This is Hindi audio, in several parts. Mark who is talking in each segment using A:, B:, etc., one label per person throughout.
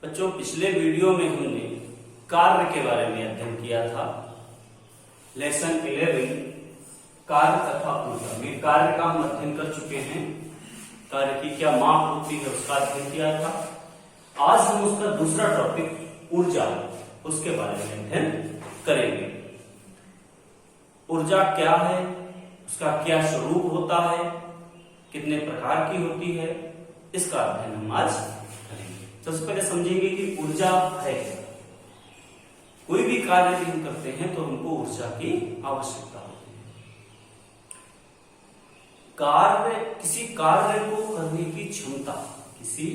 A: बच्चों, पिछले वीडियो में हमने कार्य के बारे में अध्ययन किया था। लेसन 11 कार्य तथा ऊर्जा में कार्य का हम अध्ययन कर चुके हैं। कार्य की क्या माप होती है उसका अध्ययन किया था। आज हम उसका दूसरा टॉपिक ऊर्जा, उसके बारे में अध्ययन करेंगे। ऊर्जा क्या है, उसका क्या स्वरूप होता है, कितने प्रकार की होती है, इसका अध्ययन हम आज करेंगे। सबसे पहले समझेंगे कि ऊर्जा है क्या। कोई भी कार्य भी हम करते हैं तो हमको ऊर्जा की आवश्यकता होती है। किसी कार्य को करने की क्षमता, किसी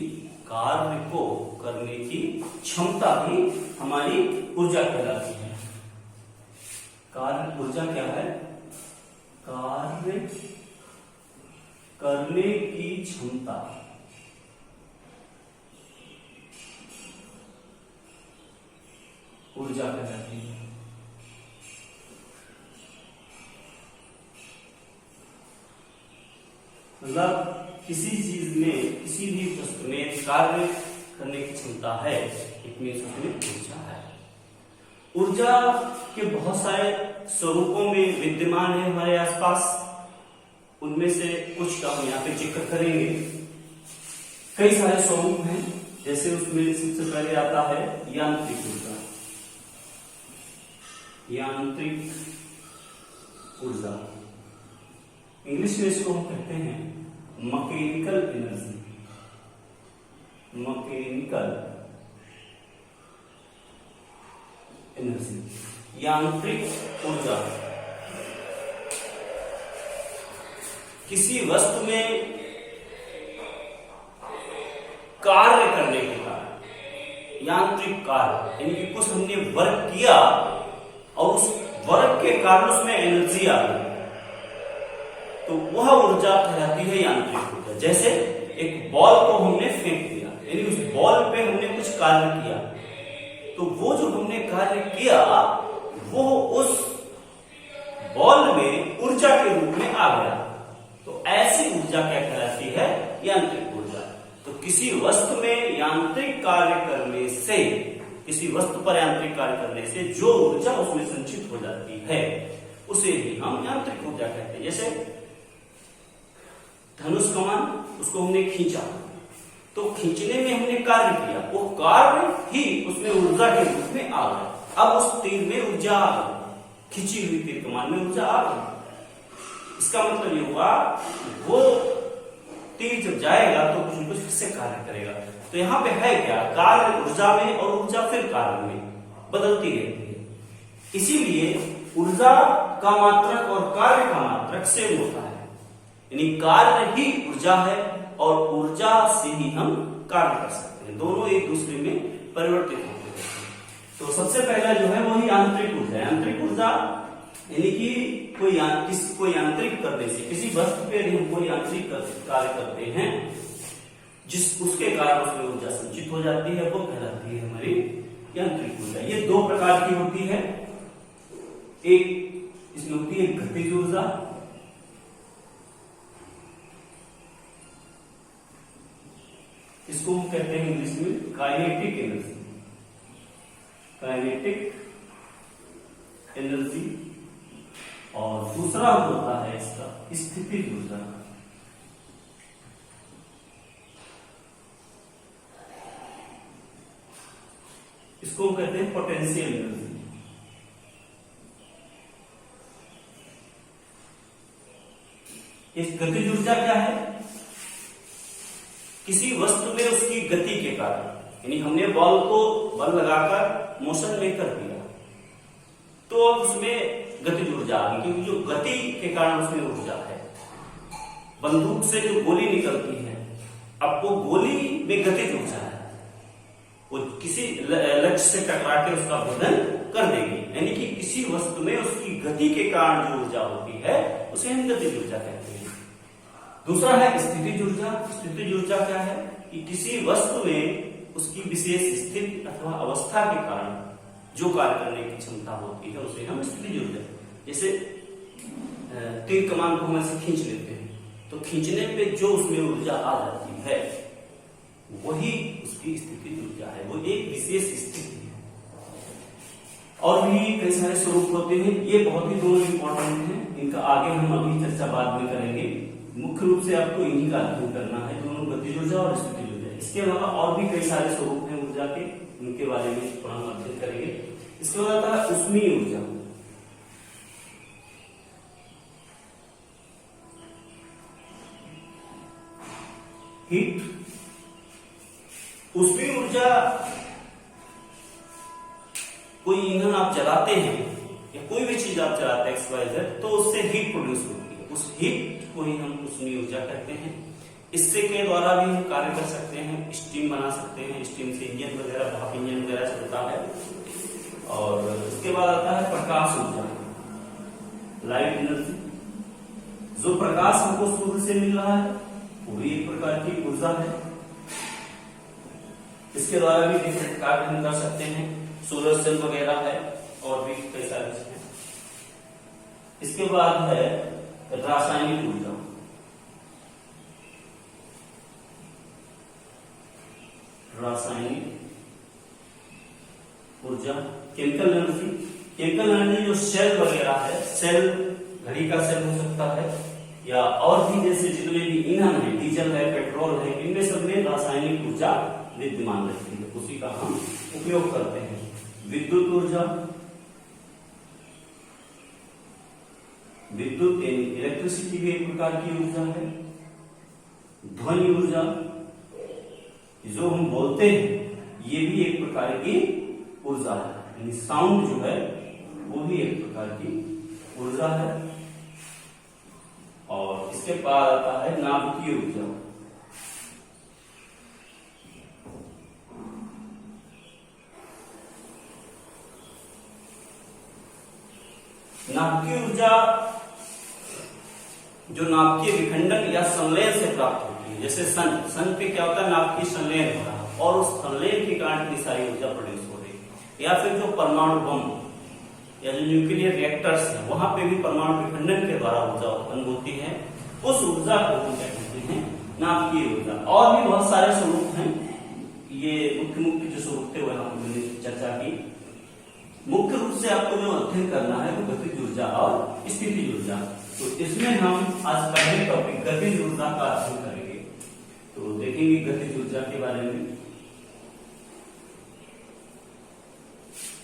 A: कार्य को करने की क्षमता भी हमारी ऊर्जा कहलाती है। कार्य ऊर्जा क्या है? कार्य करने की क्षमता, ऊर्जा कहलाती है। मतलब किसी चीज में, किसी भी वस्तु में कार्य करने की क्षमता है, इतनी उसमें ऊर्जा है। ऊर्जा के बहुत सारे स्वरूपों में विद्यमान है हमारे आसपास। उनमें से कुछ का हम यहाँ पे जिक्र करेंगे। कई सारे स्वरूप हैं, जैसे उसमें सबसे पहले आता है यांत्रिक ऊर्जा। यांत्रिक ऊर्जा, इंग्लिश में इसको हम कहते हैं मैकेनिकल एनर्जी। मैकेनिकल एनर्जी, यांत्रिक ऊर्जा। किसी वस्तु में कार्य करने के कारण, यांत्रिक कार्य यानी कि कुछ हमने वर्क किया और उस वर्क के कारण उसमें एनर्जी आ गई, तो वह ऊर्जा कहलाती है यांत्रिक ऊर्जा। जैसे एक बॉल को हमने फेंक दिया, यानी उस बॉल पे हमने कुछ कार्य किया, तो वो जो हमने कार्य किया वो उस बॉल में ऊर्जा के रूप में आ गया। तो ऐसी ऊर्जा क्या कहलाती है? यांत्रिक ऊर्जा। तो किसी वस्तु में यांत्रिक कार्य करने से, किसी वस्तु पर यांत्रिक कार्य करने से जो ऊर्जा उसमें संचित हो जाती है उसे ही हम यांत्रिक ऊर्जा कहते हैं। जैसे धनुष कमान, उसको हमने खींचा, तो खींचने में हमने कार्य किया, वो कार्य ही उसमें ऊर्जा के रूप में आ गया। अब उस तीर में ऊर्जा आ गई, खींची हुई तीर कमान में ऊर्जा आ गई। इसका मतलब ये हुआ वो तीर जब जाएगा तो कुछ न कुछ फिर से कार्य करेगा। तो यहाँ पे है क्या? कार्य ऊर्जा में और ऊर्जा फिर कार्य में बदलती रहती है। इसीलिए ऊर्जा का मात्रक और कार्य का मात्रक सेम होता है, यानी कार्य ही ऊर्जा है और ऊर्जा से ही हम कार्य कर सकते हैं। दोनों एक दूसरे में परिवर्तित होते हैं। तो सबसे पहला जो है वही यांत्रिक ऊर्जा। यांत्रिक ऊर्जा यानी कि कोई यांत्रिक करने से, किसी वस्तु पे हम कोई यांत्रिक कार्य करते हैं जिस उसके कारण उसमें ऊर्जा संचित हो जाती है, वो कहलाती है हमारी यांत्रिक ऊर्जा। ये दो प्रकार की होती है। एक इसमें होती है गतिज ऊर्जा, इसको हम कहते हैं इंग्लिश में काइनेटिक एनर्जी। Kinetic energy. और दूसरा होता है इसका स्थितिज ऊर्जा। इसको हम कहते हैं पोटेंशियल एनर्जी। इस गतिज ऊर्जा क्या है? किसी वस्तु में उसकी गति के कारण, यानी हमने बॉल को बल लगाकर मोशन में कर दिया, तो अब उसमें गतिज ऊर्जा आ गई, क्योंकि जो गति के कारण उसमें ऊर्जा है। बंदूक से जो गोली निकलती है, अब वो गोली में गतिज ऊर्जा है, वो किसी लक्ष्य से टकरा के उसका भेदन कर देगी। यानी कि किसी वस्तु में उसकी गति के कारण जो ऊर्जा होती है उसे हम गतिज ऊर्जा कहते हैं। दूसरा है स्थितिज ऊर्जा। स्थितिज ऊर्जा क्या है? कि किसी वस्तु में उसकी विशेष स्थिति अथवा अवस्था के कारण जो कार्य करने की क्षमता होती है उसे हम स्थितिज ऊर्जा। जैसे तीर कमान को हम ऐसे खींच लेते हैं, तो खींचने पे जो उसमें ऊर्जा आ जाती है वही उसकी स्थिति ऊर्जा है, वो एक विशेष स्थिति है। और भी कई सारे स्वरूप होते हैं, ये बहुत ही दोनों इंपॉर्टेंट हैं, इनका आगे हम अभी चर्चा बाद में करेंगे। मुख्य रूप से आपको इन्हीं का अध्ययन करना है, दोनों गतिज ऊर्जा और स्थितिज ऊर्जा। इसके अलावा और भी कई सारे स्वरूप हैं ऊर्जा के, उनके बारे में थोड़ा हम अध्ययन करेंगे। इसके बाद आता है ऊष्मीय ऊर्जा। हीट। ऊष्मीय ऊर्जा, कोई ईंधन आप जलाते हैं या कोई भी चीज आप जलाते हैं XYZ, तो उससे हीट प्रोड्यूस होती है, उस हीट को ही हम ऊष्मीय ऊर्जा कहते हैं। इससे के द्वारा भी हम कार्य कर सकते हैं, स्टीम बना सकते हैं, स्टीम से इंजन वगैरह, भाप इंजन वगैरह चलता है। और उसके बाद आता है प्रकाश ऊर्जा, लाइट एनर्जी। जो प्रकाश हमको सूर्य से मिल रहा है वो भी एक प्रकार की ऊर्जा है, इसके द्वारा भी डिफरेंट कार्य हम कर सकते हैं, सोलर सेल वगैरह है और भी कई सारी चीजें। इसके बाद है रासायनिक ऊर्जा। रासायनिक ऊर्जा, केमिकल एनर्जी। केमिकल एनर्जी जो सेल वगैरह है, सेल घड़ी का सेल हो सकता है, या और भी जैसे जितने भी ईंधन है, डीजल है, पेट्रोल है, इनमें सब में रासायनिक ऊर्जा विद्यमान रहती है, उसी का हम उपयोग करते हैं। विद्युत ऊर्जा, विद्युत इलेक्ट्रिसिटी भी एक प्रकार की ऊर्जा है। ध्वनि ऊर्जा, जो हम बोलते हैं ये भी एक प्रकार की ऊर्जा है, यानी साउंड जो है वो भी एक प्रकार की ऊर्जा है। और इसके बाद आता है नाभिकीय ऊर्जा। नाभिकीय ऊर्जा जो नाभिकीय विखंडन या संलयन से प्राप्त होती है, जैसे सन पे क्या होता है, नाभिकीय संलयन हो रहा है और उस संलयन के कारण इतनी सारी ऊर्जा प्रोड्यूस हो रही है। या फिर जो परमाणु बम या जो न्यूक्लियर रिएक्टर्स है, वहां पे भी परमाणु विखंडन के द्वारा ऊर्जा उत्पन्न होती है, उस ऊर्जा को हम क्या कहते हैं, नाभिकीय ऊर्जा। और भी बहुत सारे स्वरूप हैं, ये मुख्य मुख्य जो स्वरूप थे वह हमने चर्चा की। मुख्य रूप से आपको जो अध्ययन करना है वो गतिज ऊर्जा और स्थितिज ऊर्जा। तो इसमें हम आज पहले टॉपिक गतिज ऊर्जा का अध्ययन करेंगे। तो देखेंगे गतिज ऊर्जा के बारे में।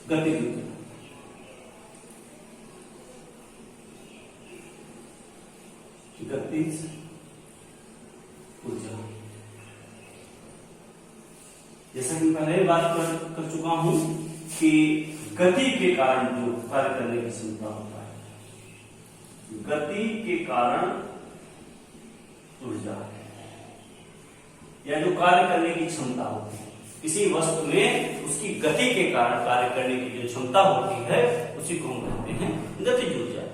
A: गतिज ऊर्जा, गतिज ऊर्जा, जैसा कि पहले बात कर चुका हूं कि गति के कारण जो कार्य करने की क्षमता होता है, गति के कारण ऊर्जा, या जो कार्य करने की क्षमता होती है किसी वस्तु में, उसकी गति के कारण कार्य करने की जो क्षमता होती है उसी को हम कहते हैं गतिज ऊर्जा।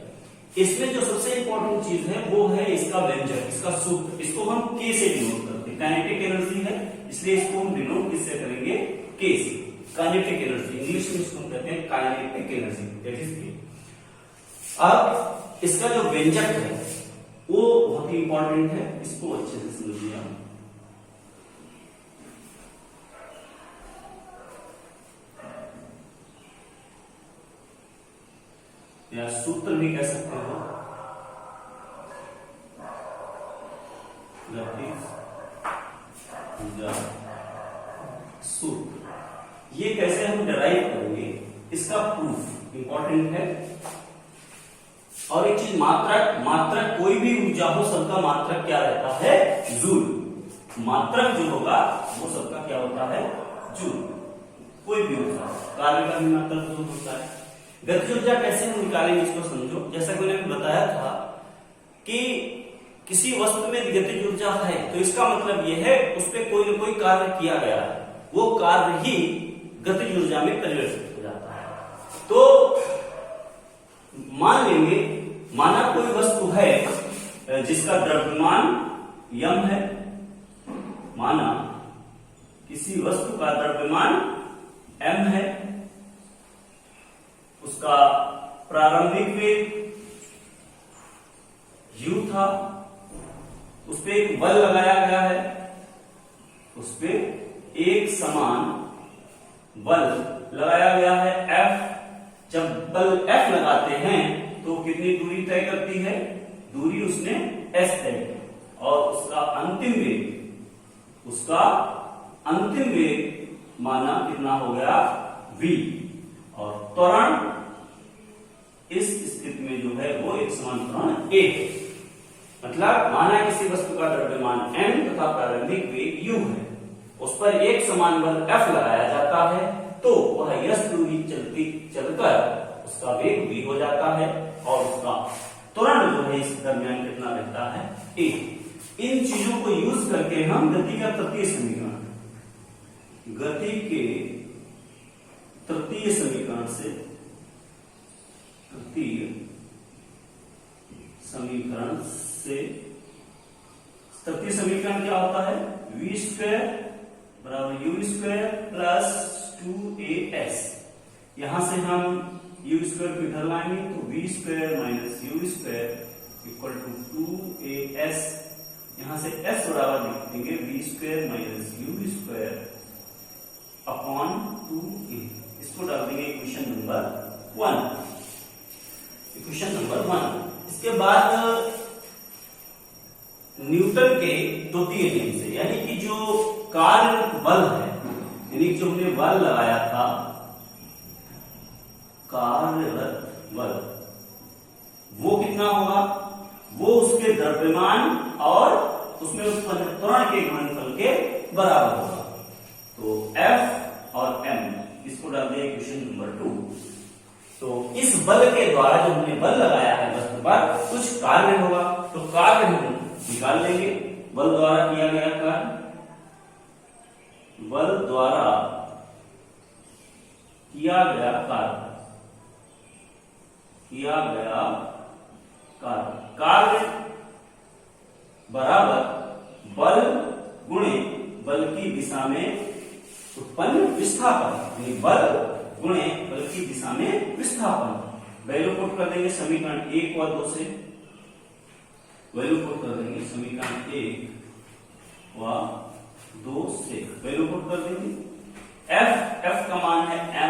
A: इसमें जो सबसे इंपॉर्टेंट चीज है वो है इसका व्यंजक, इसका सूत्र। इसको हम के से डिनोट करते हैं, काइनेटिक एनर्जी है इसलिए इसको हम डिनोट किससे करेंगे, के से। काइनेटिक एनर्जी, इंग्लिश में इसको हम कहते हैं काइनेटिक एनर्जी, दैट इज के। अब इसका जो व्यंजक है वो बहुत ही इंपॉर्टेंट है, इसको अच्छे से समझिए आप। या सूत्र भी कह सकते हो, गतिज ऊर्जा सूत्र। ये कैसे हम डिराइव करेंगे, इसका प्रूफ इंपॉर्टेंट है। और एक चीज, मात्रक, मात्रक कोई भी ऊर्जा हो सबका मात्रक क्या रहता है, जूल। मात्रक जो होगा वो सबका क्या होता है, जूल। कोई भी ऊर्जा, कार्य का भी मात्रक जूल होता है। गतिज ऊर्जा कैसे हम निकालेंगे इसको समझो। जैसा कि मैंने बताया था कि किसी वस्तु में गतिज ऊर्जा है तो इसका मतलब यह है उस पर कोई न कोई कार्य किया गया है, वो कार्य ही गतिज ऊर्जा में परिवर्तित हो जाता है। तो मान लेंगे, माना कोई वस्तु है जिसका द्रव्यमान यम है, माना किसी वस्तु का द्रव्यमान m है, उसका प्रारंभिक वेग u था, उस पर एक बल लगाया गया है उस पे एक समान बल लगाया गया है F। जब बल F लगाते हैं तो कितनी दूरी तय करती है, दूरी उसने S तय की, और उसका अंतिम वेग माना कितना हो गया v, और त्वरण इस स्थिति में जो है वो एक समान त्वरण a है। मतलब माना किसी वस्तु का द्रव्यमान m तथा प्रारंभिक वेग u है, उस पर एक समान बल F लगाया जाता है तो वह s दूरी चलकर उसका वेग v हो जाता है, और उसका त्वरण जो है इस दरमियान कितना रहता है a। इन चीजों को यूज करके हम गति का तृतीय समीकरण तृतीय समीकरण क्या होता है, v स्क्वायर बराबर u स्क्वायर प्लस 2as। यहां से हम u स्क्वायर को इधर लाएंगे तो v square minus u square equal to 2as। यहां से s बराबर लिख देंगे v square minus u square upon 2a। इसको डाल देंगे इक्वेशन नंबर 1। इसके बाद न्यूटन के द्वितीय नियम से, यानी कि जो कार्यरत बल है, यानी जो हमने बल लगाया था, कार्यरत बल वो कितना होगा, वो उसके द्रव्यमान और उसमें उत्पन्न त्वरण के घनफल के बराबर होगा। तो F और m इसको डाल दिया इक्वेशन नंबर 2। तो इस बल के द्वारा जो हमने बल लगाया है वस्तु पर कुछ कार्य होगा, तो कार्य हम निकाल लेंगे। बल द्वारा किया गया कार्य, बल द्वारा किया गया कार्य बराबर बल गुणे बल की दिशा में उत्पन्न विस्थापन, यानी बल गुणे बल की दिशा में विस्थापन। वैल्यू पुट कर देंगे समीकरण 1 व 2 से, वैल्यू पुट कर देंगे समीकरण 1 व 2 से, वैल्यू पुट कर देंगे। F का मान है ma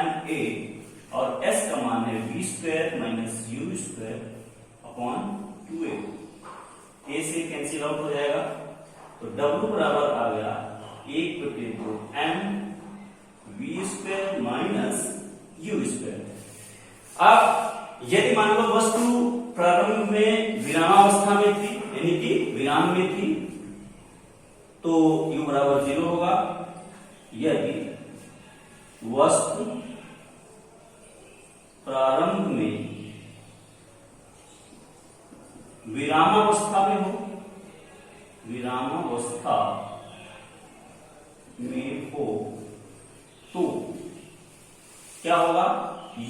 A: और S का मान है v square minus u square upon 2a। a से कैंसिल आउट हो जाएगा, तो W बराबर आ गया 1/2 m v square minus u square. अब यदि मान लो वस्तु प्रारंभ में विरामावस्था में थी, यानी कि विराम में थी, तो u बराबर 0 होगा। यदि वस्तु प्रारंभ में विरामावस्था में हो, विरामावस्था में हो तो क्या होगा,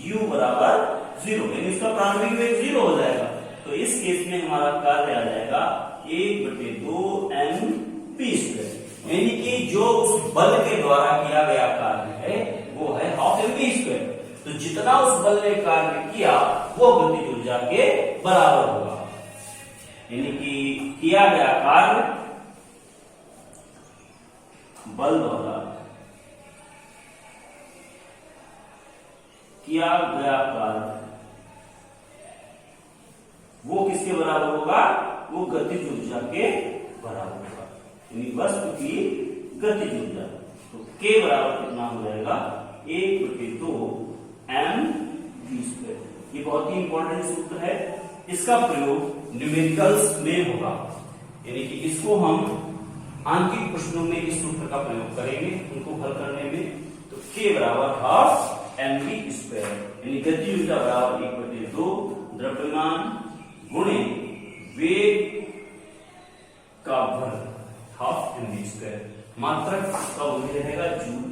A: u बराबर 0, यानी इसका प्रारंभिक वेग 0 हो जाएगा। तो इस केस में हमारा कार्य आ जाएगा 1/2 mv स्क्वायर, यानी कि जो उस बल के द्वारा किया गया कार्य है वो है 12 mv स्क्वायर। तो जितना उस बल ने कार्य किया वो गतिज ऊर्जा के बराबर होगा, यानी कि किया गया कार्य बल द्वारा किया गया कार्य वो किसके बराबर होगा, वो गतिज ऊर्जा के बराबर होगा, यानी वस्तु की गतिज ऊर्जा। तो k बराबर कितना हो जाएगा, 1/2 mv स्क्वायर। ये बहुत ही इंपॉर्टेंट सूत्र है, इसका प्रयोग न्यूमेरिकल्स में होगा, यानी कि इसको हम आंतरिक प्रश्नों में इस सूत्र का प्रयोग करेंगे उनको हल करने में। तो k बराबर 12 mv स्क्वायर, यानी गतिज ऊर्जा बराबर 1/2 द्रव्यमान गुणे वेग का वर्ग 12 mv स्क्वायर। मात्रक का वही रहेगा जूल